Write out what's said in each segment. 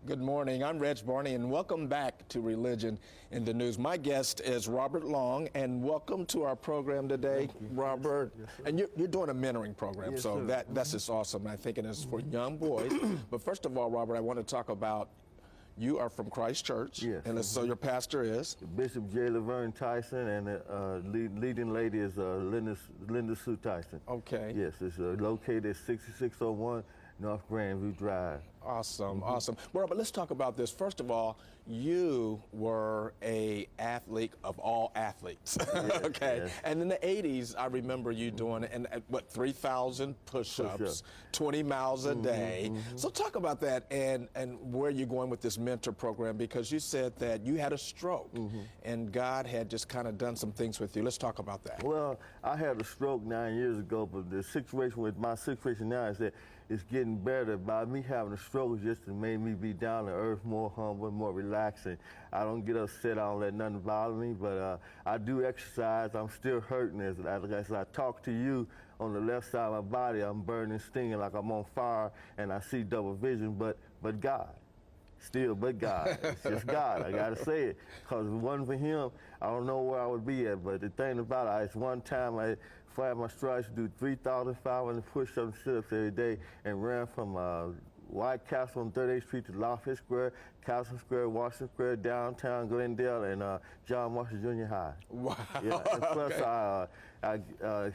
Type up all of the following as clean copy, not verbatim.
Good morning. I'm Reg Barney, and welcome back to Religion in the News. My guest is Robert Long, and welcome to our program today, Robert. Yes, sir. And you're doing a mentoring program, Yes, so sir. that's just awesome. I think it is for young boys. But first of all, Robert, I want to talk about you are from Christ Church, Yes. and so your pastor is Bishop J. Laverne Tyson, and the leading lady is Linda Sue Tyson. okay. Yes, it's located at 6601 North Grandview Drive. Awesome, awesome. Well, but let's talk about this. First of all, you were a athlete of all athletes, okay? yes. And in the 80s, I remember you doing it, and what, 3,000 push-ups, Push-ups. 20 miles a day. So talk about that and where you're going with this mentor program, because you said that you had a stroke, and God had just kind of done some things with you. Let's talk about that. Well, I had a stroke 9 years ago, but the situation with my situation now is that it's getting better. By me having a stroke, just to make me be down to earth, more humble, more relaxing. I don't get upset. I don't let nothing bother me, but I do exercise. I'm still hurting as I talk to you. On the left side of my body, I'm burning, stinging like I'm on fire, and I see double vision, but God. Still, but God. It's just God. I got to say it. Because if it wasn't for him, I don't know where I would be at. But the thing about it, it's one time I fired my strides to do 3,500 push-ups and sit-ups every day, and ran from White Castle on 38th Street to Lafayette Square, Castle Square, Washington Square, downtown Glendale, and John Marshall Junior High. Wow. Yeah, and plus Okay. I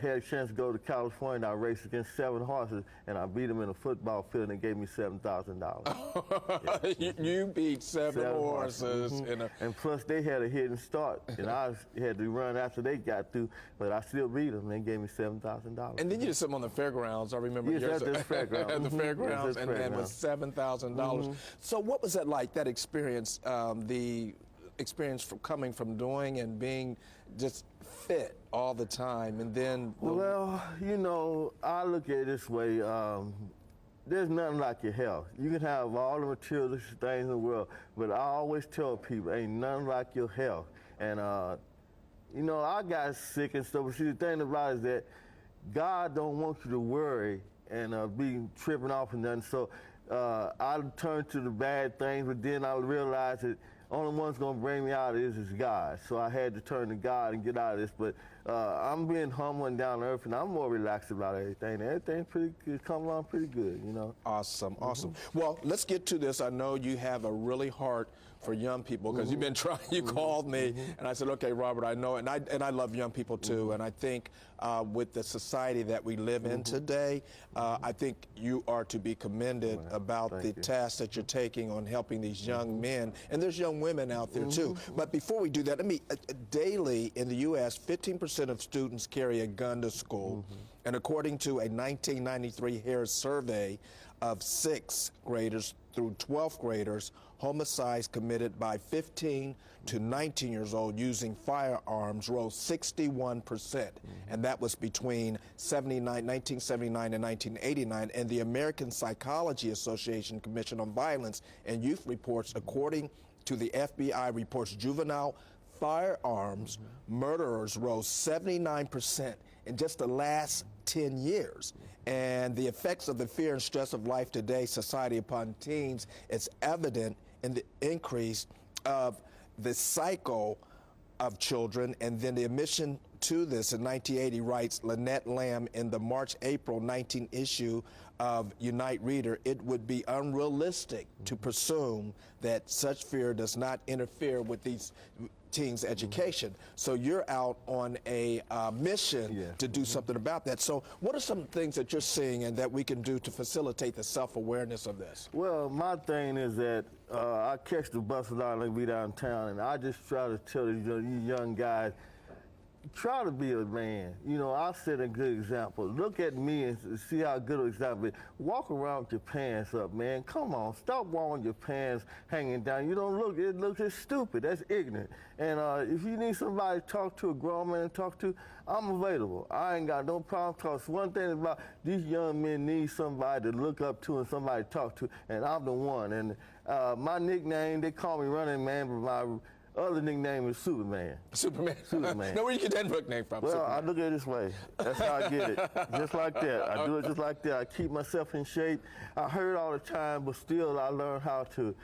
had a chance to go to California, and I raced against 7 horses, and I beat them in a football field, and they gave me $7,000. You beat seven horses. In a, And plus, they had a hidden start, and I had to run after they got through, but I still beat them. They gave me $7,000. and then you did something on the fairgrounds. I remember Yes, years at the fairground. at the Mhm. fairgrounds, Yes, at and the then with $7,000. So what was that like? That experience, the experience from coming from doing and being just fit all the time, and then Well, you know, I look at it this way. There's nothing like your health. You can have all the materialistic things in the world, but I always tell people, ain't nothing like your health. And, you know, I got sick and stuff, but see, the thing about it is that God don't want you to worry and be tripping off and nothing. So I turn to the bad things, but then I realized that only one's going to bring me out of this is God. So I had to turn to God and get out of this. But I'm being humble and down to earth, and I'm more relaxed about everything. Everything's pretty good, come along pretty good, you know. Awesome, awesome. Well, let's get to this. I know you have a really heart for young people, because you've been trying. You called me, and I said, "Okay, Robert, I know," and I love young people too. And I think with the society that we live in today, I think you are to be commended about the task that you're taking on helping these young men, and there's young women out there too. But before we do that, let me daily in the U.S., 15% of students carry a gun to school, and according to a 1993 Harris survey of 6th graders through 12th graders, homicides committed by 15 to 19 years old using firearms rose 61%, and that was between 1979 and 1989. And the American Psychology Association Commission on Violence and Youth reports, according to the FBI reports, juvenile firearms murderers rose 79% in just the last 10 years. And the effects of the fear and stress of life today, society upon teens, is evident in the increase of the cycle of children. And then the admission to this in 1980, writes Lynette Lamb in the March-April 19 issue of Unite Reader, it would be unrealistic to presume that such fear does not interfere with these teens' education. So you're out on a mission to do something about that. So what are some things that you're seeing and that we can do to facilitate the self-awareness of this? Well, my thing is that I catch the bus a lot and we downtown, and I just try to tell these young guys, try to be a man. You know, I set a good example. Look at me and see how good an example is. Walk around with your pants up, man. Come on, stop walking with your pants hanging down. You don't look, it looks just stupid. That's ignorant. And if you need somebody to talk to, a grown man to talk to, I'm available. I ain't got no problem, because one thing about these young men need somebody to look up to and somebody to talk to, and I'm the one. And my nickname, they call me Running Man, but Other nickname is Superman. Superman. Superman. Now, where you get that nickname from? Well, Superman. I look at it this way. That's how I get it. Just like that. I do it just like that. I keep myself in shape. I hurt all the time, but still I learn how to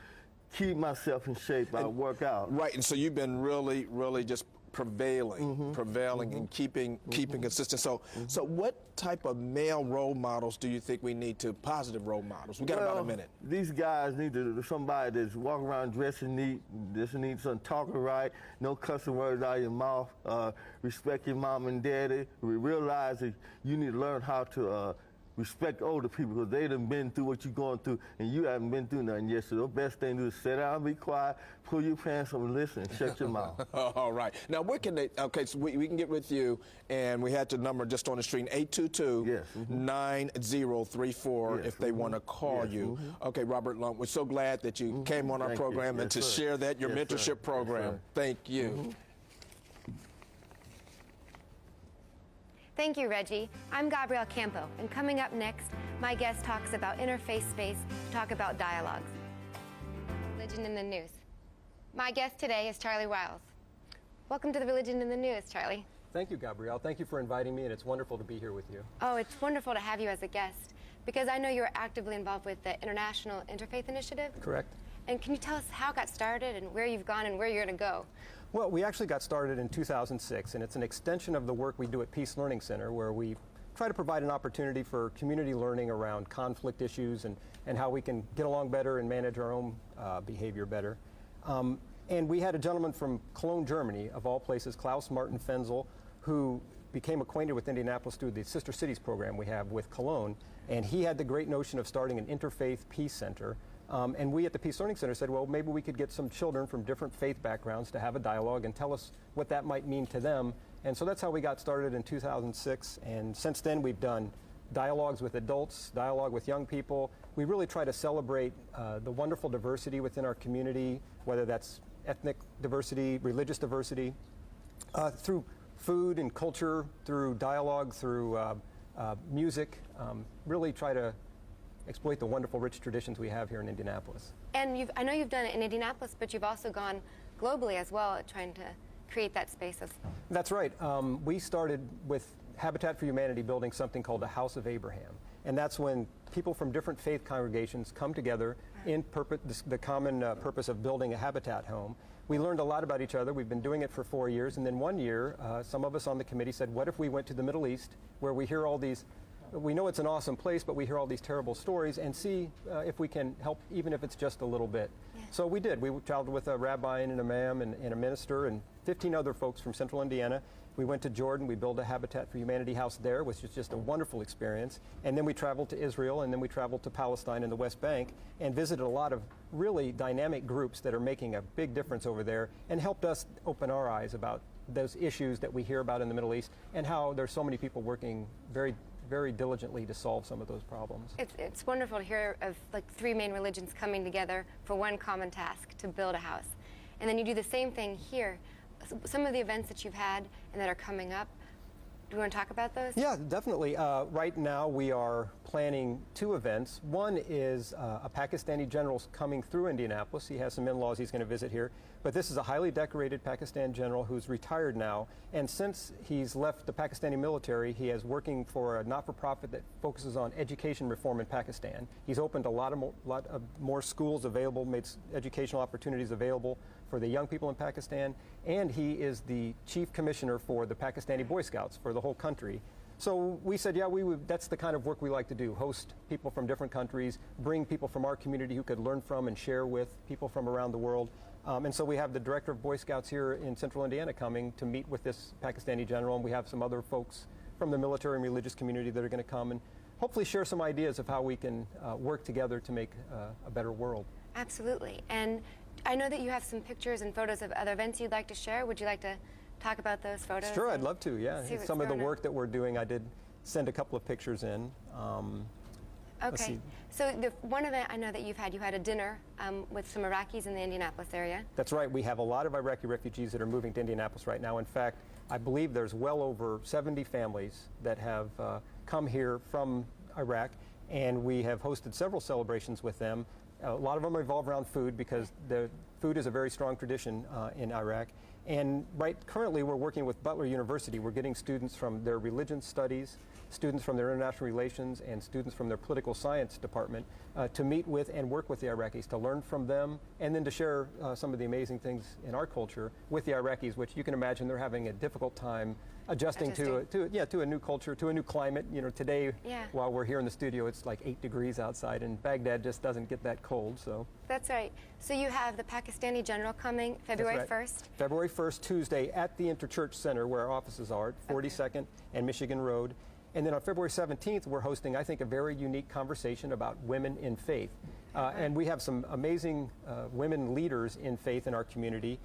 keep myself in shape. I work out. Right, and so you've been really, really just prevailing and keeping consistent. So what type of male role models do you think we need to, positive role models? We got about a minute. These guys need somebody that's walking around dressing neat, some talking right, no cussing words out of your mouth, respect your mom and daddy. We realize that you need to learn how to respect older people because they done been through what you're going through and you haven't been through nothing yet. So the best thing to do is sit down, be quiet, pull your pants up and listen and shut your mouth. All right. Now, where can they, okay, so we can get with you, and we had your number just on the screen, 822-9034 if they want to call you. Okay, Robert Lund, we're so glad that you came on our program and to share that, your mentorship program. Thank you. Thank you, Reggie. I'm Gabrielle Campo, and coming up next, my guest talks about interfaith space to talk about dialogues. Religion in the News. My guest today is Charlie Wiles. Welcome to the Religion in the News, Charlie. Thank you, Gabrielle. Thank you for inviting me, and it's wonderful to be here with you. Oh, it's wonderful to have you as a guest, because I know you're actively involved with the International Interfaith Initiative. Correct. And can you tell us how it got started and where you've gone and where you're going to go? Well, we actually got started in 2006, and it's an extension of the work we do at Peace Learning Center, where we try to provide an opportunity for community learning around conflict issues and how we can get along better and manage our own behavior better. And we had a gentleman from Cologne, Germany, of all places, Klaus Martin Fenzel, who became acquainted with Indianapolis through the Sister Cities program we have with Cologne, and he had the great notion of starting an interfaith peace center. And we at the Peace Learning Center said, well, maybe we could get some children from different faith backgrounds to have a dialogue and tell us what that might mean to them. And so that's how we got started in 2006. And since then, we've done dialogues with adults, dialogue with young people. We really try to celebrate the wonderful diversity within our community, whether that's ethnic diversity, religious diversity, through food and culture, through dialogue, through music, really try to exploit the wonderful, rich traditions we have here in Indianapolis. And I know you've done it in Indianapolis, but you've also gone globally as well, trying to create that space. That's right. We started with Habitat for Humanity building something called the House of Abraham. And that's when people from different faith congregations come together in the common purpose of building a habitat home. We learned a lot about each other. We've been doing it for 4 years. And then one year, some of us on the committee said, what if we went to the Middle East, where we hear all these, we know it's an awesome place, but we hear all these terrible stories, and see if we can help, even if it's just a little bit. Yeah. So we did. We traveled with a rabbi and an imam and a minister and 15 other folks from central Indiana. We went to Jordan. We built a Habitat for Humanity house there, which was just a wonderful experience. And then we traveled to Israel, and then we traveled to Palestine and the West Bank and visited a lot of really dynamic groups that are making a big difference over there, and helped us open our eyes about those issues that we hear about in the Middle East and how there's so many people working very diligently to solve some of those problems. It's wonderful to hear of like 3 main religions coming together for one common task, to build a house. And then you do the same thing here. Some of the events that you've had and that are coming up, do you want to talk about those? Yeah, definitely. Right now we are planning 2 events. One is a Pakistani general coming through Indianapolis. He has some in-laws he's going to visit here. But this is a highly decorated Pakistan general who's retired now. And since he's left the Pakistani military, he is working for a not-for-profit that focuses on education reform in Pakistan. He's opened a lot of more schools available, made educational opportunities available for the young people in Pakistan. And he is the chief commissioner for the Pakistani Boy Scouts for the whole country. So we said, yeah, that's the kind of work we like to do, host people from different countries, bring people from our community who could learn from and share with people from around the world. And so we have the director of Boy Scouts here in central Indiana coming to meet with this Pakistani general, and we have some other folks from the military and religious community that are going to come and hopefully share some ideas of how we can work together to make a better world. Absolutely. And I know that you have some pictures and photos of other events you'd like to share. Would you like to talk about those photos? Sure, I'd love to, yeah. Some of the work that we're doing, I did send a couple of pictures in. Okay. So the one event I know that you had a dinner with some Iraqis in the Indianapolis area. That's right. We have a lot of Iraqi refugees that are moving to Indianapolis right now. In fact, I believe there's well over 70 families that have come here from Iraq, and we have hosted several celebrations with them. A lot of them revolve around food because the food is a very strong tradition in Iraq. And currently we're working with Butler University. We're getting students from their religion studies, students from their international relations, and students from their political science department to meet with and work with the Iraqis, to learn from them, and then to share some of the amazing things in our culture with the Iraqis, which you can imagine they're having a difficult time adjusting to a new culture, to a new climate. You know, today, while we're here in the studio, it's like 8 degrees outside, and Baghdad just doesn't get that cold. So that's right. So you have the Pakistani general coming February 1st? February 1st, Tuesday, at the Interchurch Center, where our offices are, 42nd and Michigan Road. And then on February 17th, we're hosting, I think, a very unique conversation about women in faith. And we have some amazing women leaders in faith in our community.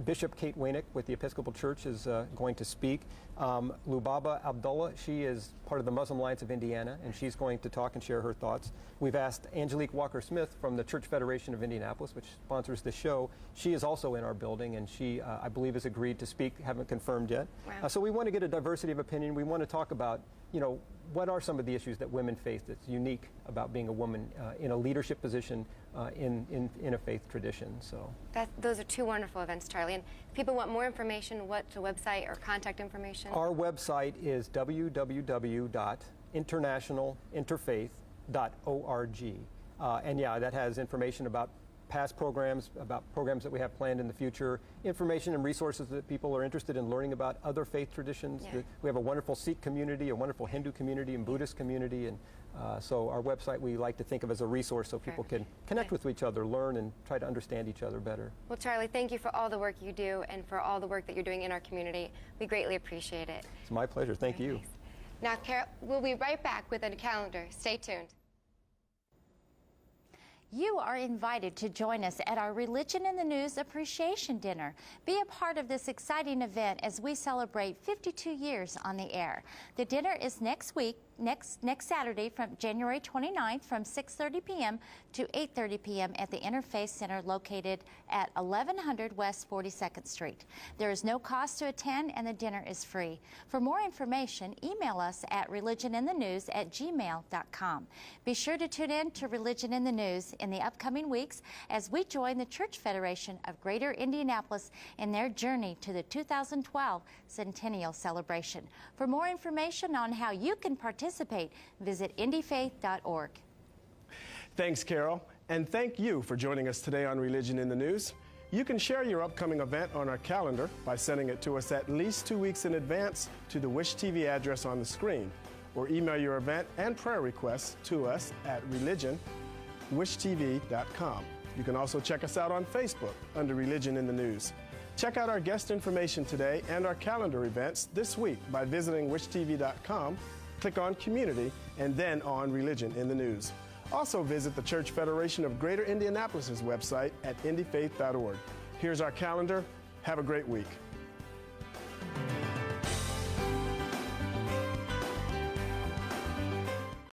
Bishop Kate Wainick with the Episcopal Church is going to speak. Lubaba Abdullah, she is part of the Muslim Alliance of Indiana, and she's going to talk and share her thoughts. We've asked Angelique Walker-Smith from the Church Federation of Indianapolis, which sponsors the show. She is also in our building, and she, I believe, has agreed to speak. Haven't confirmed yet. Wow. So we want to get a diversity of opinion. We want to talk about, you know, what are some of the issues that women face that's unique about being a woman in a leadership position in a faith tradition. So those are two wonderful events, Charlie. And if people want more information, what's the website or contact information? Our website is www.internationalinterfaith.org. And yeah, that has information about past programs, about programs that we have planned in the future, information and resources that people are interested in learning about other faith traditions. Yeah. We have a wonderful Sikh community, a wonderful Hindu community, and Buddhist community, and so our website we like to think of as a resource so people can connect with each other, learn, and try to understand each other better. Well, Charlie, thank you for all the work you do and for all the work that you're doing in our community. We greatly appreciate it. It's my pleasure. Thank you. Nice. Now, Carol, we'll be right back with a calendar. Stay tuned. You are invited to join us at our Religion in the News Appreciation Dinner. Be a part of this exciting event as we celebrate 52 years on the air. The dinner is next week, next Saturday, from January 29th from 6:30 p.m. to 8:30 p.m. at the Interfaith Center located at 1100 West 42nd Street. There is no cost to attend and the dinner is free. For more information, email us at religioninthenews@gmail.com. Be sure to tune in to Religion in the News in the upcoming weeks as we join the Church Federation of Greater Indianapolis in their journey to the 2012 Centennial Celebration. For more information on how you can participate, visit indyfaith.org. Thanks, Carol, and thank you for joining us today on Religion in the News. You can share your upcoming event on our calendar by sending it to us at least 2 weeks in advance to the Wish TV address on the screen, or email your event and prayer requests to us at religionwishtv.com. You can also check us out on Facebook under Religion in the News. Check out our guest information today and our calendar events this week by visiting wishtv.com, click on Community, and then on Religion in the News. Also visit the Church Federation of Greater Indianapolis' website at indyfaith.org. Here's our calendar. Have a great week.